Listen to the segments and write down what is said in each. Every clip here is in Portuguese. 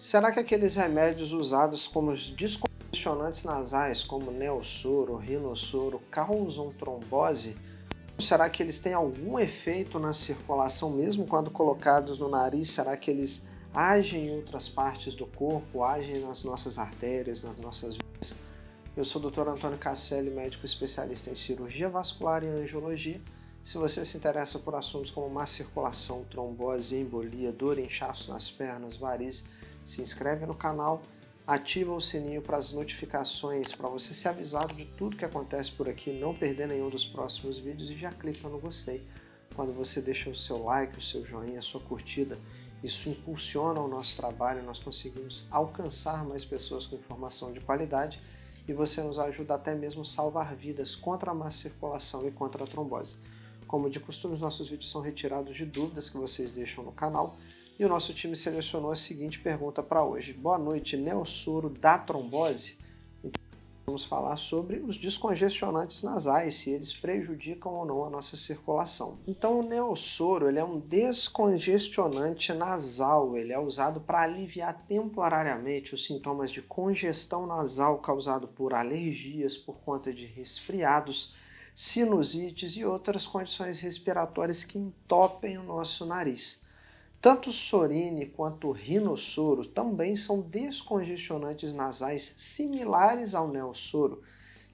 Será que aqueles remédios usados como os descongestionantes nasais, como Neosoro, Rinosoro, causam trombose? Ou será que eles têm algum efeito na circulação mesmo quando colocados no nariz? Será que eles agem em outras partes do corpo, agem nas nossas artérias, nas nossas veias? Eu sou o Dr. Antônio Casselli, médico especialista em cirurgia vascular e angiologia. Se você se interessa por assuntos como má circulação, trombose, embolia, dor, inchaço nas pernas, varizes, se inscreve no canal, ativa o sininho para as notificações, para você ser avisado de tudo que acontece por aqui, não perder nenhum dos próximos vídeos e já clica no gostei. Quando você deixa o seu like, o seu joinha, a sua curtida, isso impulsiona o nosso trabalho, nós conseguimos alcançar mais pessoas com informação de qualidade e você nos ajuda até mesmo a salvar vidas contra a má circulação e contra a trombose. Como de costume, os nossos vídeos são retirados de dúvidas que vocês deixam no canal. E o nosso time selecionou a seguinte pergunta para hoje. Boa noite, Neosoro dá trombose? Então, vamos falar sobre os descongestionantes nasais, se eles prejudicam ou não a nossa circulação. Então, o Neosoro ele é um descongestionante nasal, ele é usado para aliviar temporariamente os sintomas de congestão nasal causado por alergias, por conta de resfriados, sinusites e outras condições respiratórias que entopem o nosso nariz. Tanto o Sorine quanto o Rinosoro também são descongestionantes nasais similares ao Neosoro,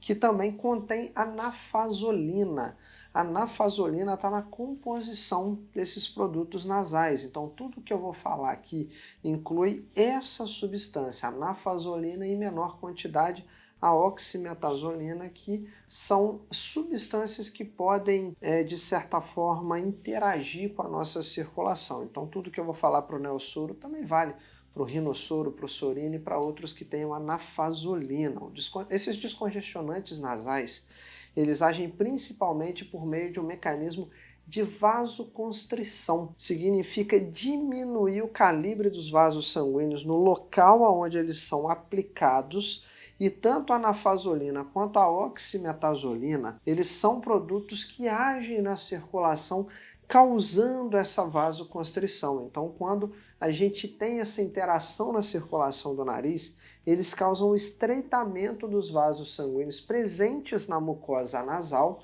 que também contém a nafazolina. A nafazolina está na composição desses produtos nasais, então tudo que eu vou falar aqui inclui essa substância, a nafazolina em menor quantidade, a oximetazolina, que são substâncias que podem, de certa forma, interagir com a nossa circulação. Então, tudo que eu vou falar para o Neosoro também vale para o Rinosoro, para o Sorine e para outros que tenham a nafazolina. Esses descongestionantes nasais, eles agem principalmente por meio de um mecanismo de vasoconstrição. Significa diminuir o calibre dos vasos sanguíneos no local onde eles são aplicados. E tanto a nafazolina quanto a oximetazolina, eles são produtos que agem na circulação causando essa vasoconstrição. Então, quando a gente tem essa interação na circulação do nariz, eles causam o estreitamento dos vasos sanguíneos presentes na mucosa nasal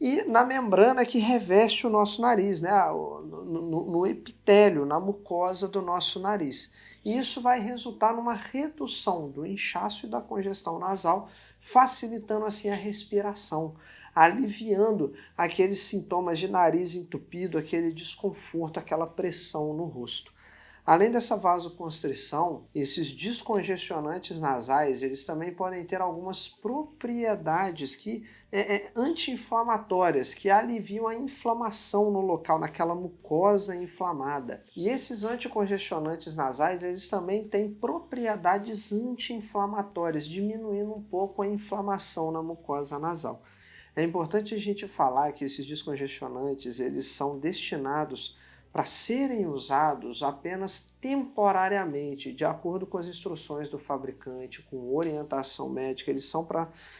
e na membrana que reveste o nosso nariz, né? no epitélio, na mucosa do nosso nariz. E isso vai resultar numa redução do inchaço e da congestão nasal, facilitando assim a respiração, aliviando aqueles sintomas de nariz entupido, aquele desconforto, aquela pressão no rosto. Além dessa vasoconstrição, esses descongestionantes nasais, eles também podem ter algumas propriedades anti-inflamatórias, que aliviam a inflamação no local, naquela mucosa inflamada. E esses anticongestionantes nasais, eles também têm propriedades anti-inflamatórias, diminuindo um pouco a inflamação na mucosa nasal. É importante a gente falar que esses descongestionantes, eles são destinados para serem usados apenas temporariamente, de acordo com as instruções do fabricante, com orientação médica. Eles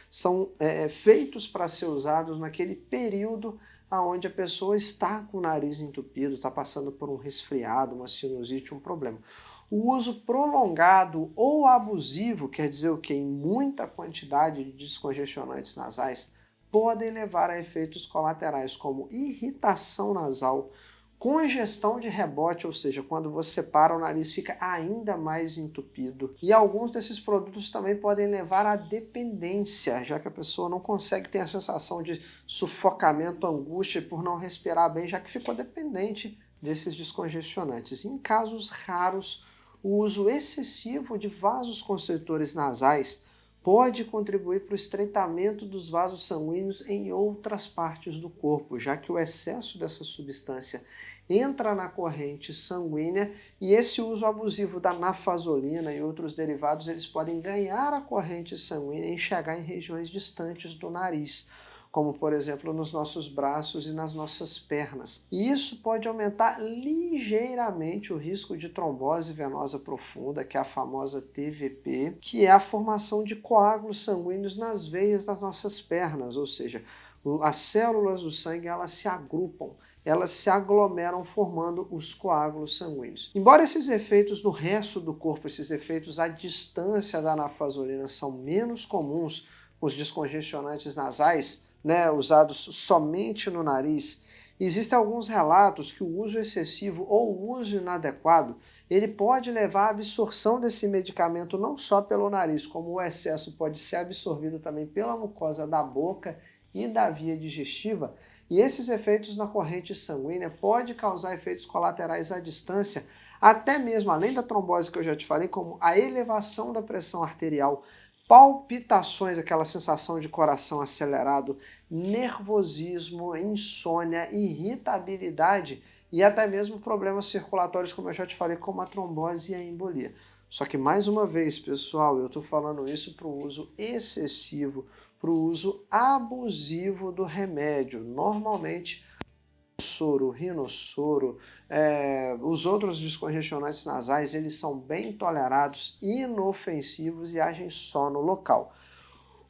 são feitos para ser usados naquele período onde a pessoa está com o nariz entupido, está passando por um resfriado, uma sinusite, um problema. O uso prolongado ou abusivo, quer dizer o quê? Em muita quantidade de descongestionantes nasais, podem levar a efeitos colaterais como irritação nasal, congestão de rebote, ou seja, quando você para o nariz fica ainda mais entupido. E alguns desses produtos também podem levar à dependência, já que a pessoa não consegue ter a sensação de sufocamento, angústia por não respirar bem, já que ficou dependente desses descongestionantes. Em casos raros, o uso excessivo de vasoconstritores nasais pode contribuir para o estreitamento dos vasos sanguíneos em outras partes do corpo, já que o excesso dessa substância entra na corrente sanguínea e esse uso abusivo da nafazolina e outros derivados, eles podem ganhar a corrente sanguínea e chegar em regiões distantes do nariz, como por exemplo nos nossos braços e nas nossas pernas. E isso pode aumentar ligeiramente o risco de trombose venosa profunda, que é a famosa TVP, que é a formação de coágulos sanguíneos nas veias das nossas pernas, ou seja, as células do sangue elas se agrupam, elas se aglomeram formando os coágulos sanguíneos. Embora esses efeitos no resto do corpo, esses efeitos à distância da anafazolina são menos comuns com os descongestionantes nasais, né, usados somente no nariz, existem alguns relatos que o uso excessivo ou o uso inadequado ele pode levar à absorção desse medicamento não só pelo nariz, como o excesso pode ser absorvido também pela mucosa da boca e da via digestiva, e esses efeitos na corrente sanguínea pode causar efeitos colaterais à distância, até mesmo além da trombose que eu já te falei, como a elevação da pressão arterial, palpitações, aquela sensação de coração acelerado, nervosismo, insônia, irritabilidade e até mesmo problemas circulatórios, como eu já te falei, como a trombose e a embolia. Só que, mais uma vez, pessoal, eu estou falando isso para o uso excessivo, para o uso abusivo do remédio. Normalmente, soro, rinossoro, os outros descongestionantes nasais, eles são bem tolerados, inofensivos e agem só no local.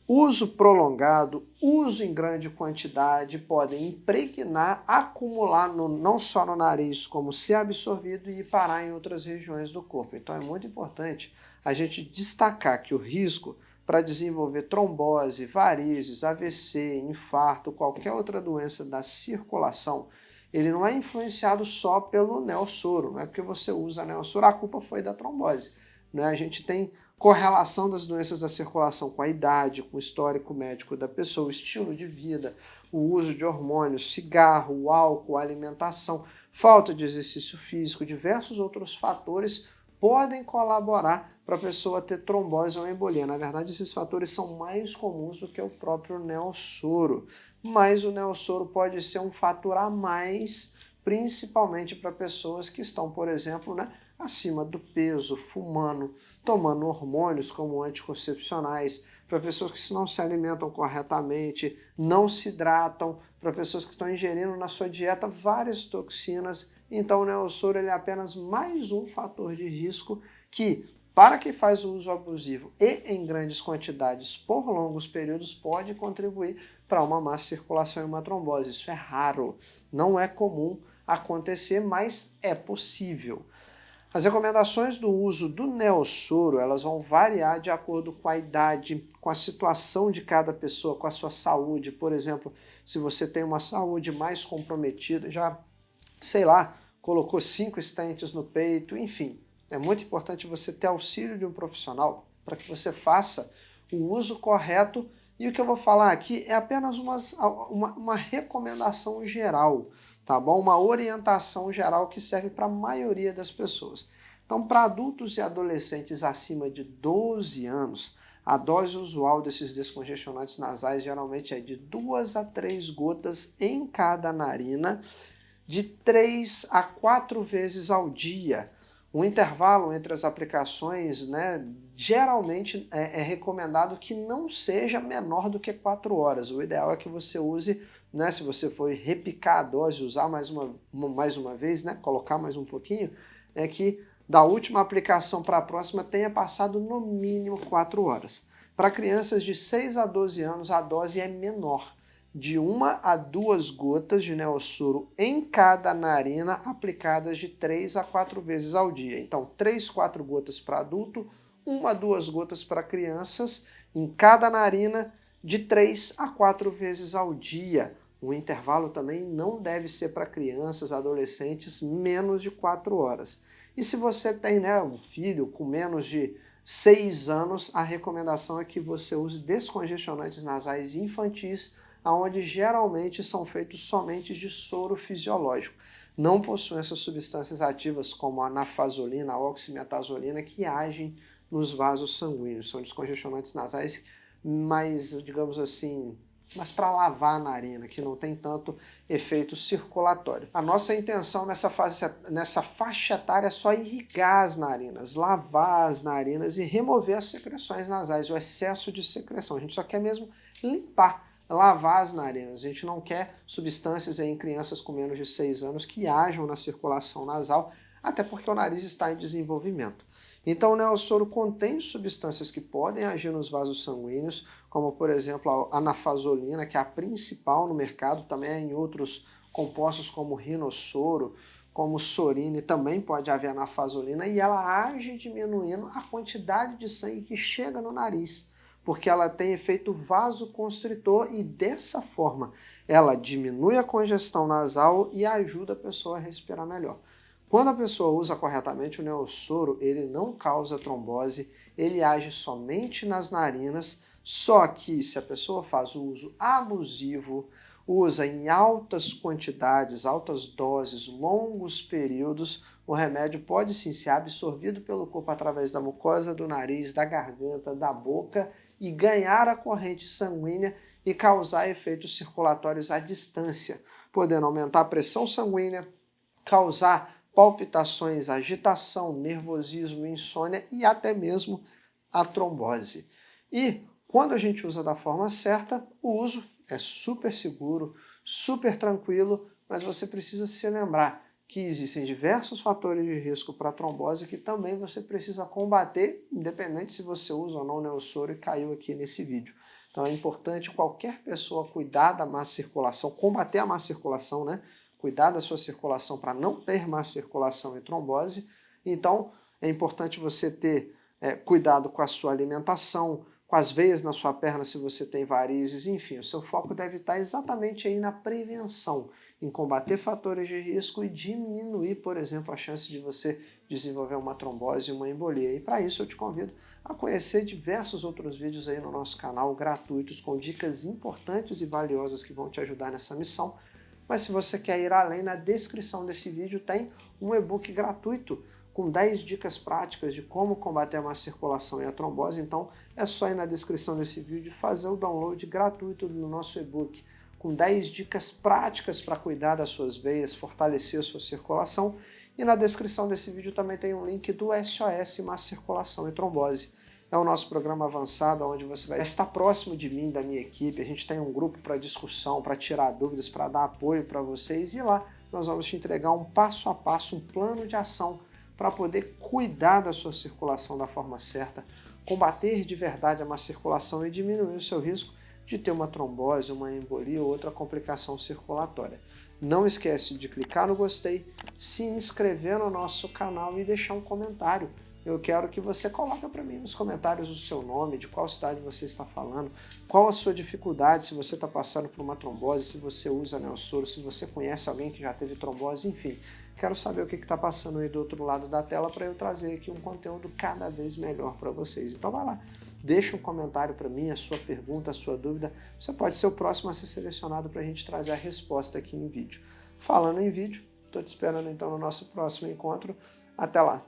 Uso prolongado, uso em grande quantidade, podem impregnar, acumular não só no nariz, como ser absorvido e parar em outras regiões do corpo. Então é muito importante a gente destacar que o risco para desenvolver trombose, varizes, AVC, infarto, qualquer outra doença da circulação, ele não é influenciado só pelo neossoro, não é porque você usa neossoro, a culpa foi da trombose. Né? A gente tem correlação das doenças da circulação com a idade, com o histórico médico da pessoa, o estilo de vida, o uso de hormônios, cigarro, o álcool, a alimentação, falta de exercício físico, diversos outros fatores podem colaborar para a pessoa ter trombose ou embolia. Na verdade, esses fatores são mais comuns do que o próprio neossoro, mas o neossoro pode ser um fator a mais, principalmente para pessoas que estão, por exemplo, né, acima do peso, fumando, tomando hormônios como anticoncepcionais, para pessoas que não se alimentam corretamente, não se hidratam, para pessoas que estão ingerindo na sua dieta várias toxinas. Então o neossoro ele é apenas mais um fator de risco que, para quem faz o uso abusivo e em grandes quantidades por longos períodos, pode contribuir para uma má circulação e uma trombose. Isso é raro, não é comum acontecer, mas é possível. As recomendações do uso do neossoro, elas vão variar de acordo com a idade, com a situação de cada pessoa, com a sua saúde. Por exemplo, se você tem uma saúde mais comprometida, já, sei lá, colocou 5 stents no peito, enfim. É muito importante você ter auxílio de um profissional para que você faça o uso correto. E o que eu vou falar aqui é apenas uma recomendação geral, tá bom? Uma orientação geral que serve para a maioria das pessoas. Então, para adultos e adolescentes acima de 12 anos, a dose usual desses descongestionantes nasais geralmente é de 2 a 3 gotas em cada narina, de 3 a 4 vezes ao dia. O intervalo entre as aplicações, né, geralmente é recomendado que não seja menor do que 4 horas. O ideal é que você use, né, se você for repicar a dose, usar mais uma vez, né, colocar mais um pouquinho, é que da última aplicação para a próxima tenha passado no mínimo 4 horas. Para crianças de 6 a 12 anos, a dose é menor, de 1 a 2 gotas de neossoro em cada narina, aplicadas de 3 a 4 vezes ao dia. Então, 3, 4 gotas para adulto, 1 a 2 gotas para crianças, em cada narina, de 3 a 4 vezes ao dia. O intervalo também não deve ser para crianças, adolescentes, menos de 4 horas. E se você tem, né, um filho com menos de 6 anos, a recomendação é que você use descongestionantes nasais infantis, onde geralmente são feitos somente de soro fisiológico. Não possuem essas substâncias ativas como a nafazolina, a oximetazolina, que agem nos vasos sanguíneos. São descongestionantes nasais mais, digamos assim, mas para lavar a narina, que não tem tanto efeito circulatório. A nossa intenção nessa faixa etária é só irrigar as narinas, lavar as narinas e remover as secreções nasais, o excesso de secreção. A gente só quer mesmo limpar, lavar as narinas. A gente não quer substâncias em crianças com menos de 6 anos que ajam na circulação nasal, até porque o nariz está em desenvolvimento. Então o neossoro contém substâncias que podem agir nos vasos sanguíneos, como por exemplo a nafazolina, que é a principal no mercado, também em outros compostos como rinossoro, como sorine, também pode haver nafasolina, e ela age diminuindo a quantidade de sangue que chega no nariz, porque ela tem efeito vasoconstritor e dessa forma ela diminui a congestão nasal e ajuda a pessoa a respirar melhor. Quando a pessoa usa corretamente o Neossoro, ele não causa trombose, ele age somente nas narinas, só que se a pessoa faz o uso abusivo, usa em altas quantidades, altas doses, longos períodos, o remédio pode sim ser absorvido pelo corpo através da mucosa do nariz, da garganta, da boca e ganhar a corrente sanguínea e causar efeitos circulatórios à distância, podendo aumentar a pressão sanguínea, causar palpitações, agitação, nervosismo, insônia e até mesmo a trombose. E quando a gente usa da forma certa, o uso é super seguro, super tranquilo, mas você precisa se lembrar que existem diversos fatores de risco para trombose que também você precisa combater, independente se você usa ou não o Neossoro e caiu aqui nesse vídeo. Então é importante qualquer pessoa cuidar da má circulação, combater a má circulação, né? Cuidar da sua circulação para não ter má circulação e trombose. Então é importante você ter cuidado com a sua alimentação, com as veias na sua perna se você tem varizes, enfim, o seu foco deve estar exatamente aí na prevenção, em combater fatores de risco e diminuir, por exemplo, a chance de você desenvolver uma trombose e uma embolia. E para isso eu te convido a conhecer diversos outros vídeos aí no nosso canal, gratuitos, com dicas importantes e valiosas que vão te ajudar nessa missão. Mas se você quer ir além, na descrição desse vídeo tem um e-book gratuito com 10 dicas práticas de como combater a má circulação e a trombose. Então é só ir na descrição desse vídeo e fazer o download gratuito do nosso e-book com 10 dicas práticas para cuidar das suas veias, fortalecer a sua circulação. E na descrição desse vídeo também tem um link do SOS Má Circulação e Trombose. É o nosso programa avançado, onde você vai estar próximo de mim, da minha equipe. A gente tem um grupo para discussão, para tirar dúvidas, para dar apoio para vocês. E lá nós vamos te entregar um passo a passo, um plano de ação para poder cuidar da sua circulação da forma certa, combater de verdade a má circulação e diminuir o seu risco de ter uma trombose, uma embolia ou outra complicação circulatória. Não esquece de clicar no gostei, se inscrever no nosso canal e deixar um comentário. Eu quero que você coloque para mim nos comentários o seu nome, de qual cidade você está falando, qual a sua dificuldade, se você está passando por uma trombose, se você usa Neossoro, se você conhece alguém que já teve trombose, enfim. Quero saber o que está passando aí do outro lado da tela para eu trazer aqui um conteúdo cada vez melhor para vocês. Então vai lá, deixa um comentário para mim, a sua pergunta, a sua dúvida. Você pode ser o próximo a ser selecionado para a gente trazer a resposta aqui em vídeo. Falando em vídeo, estou te esperando então no nosso próximo encontro. Até lá!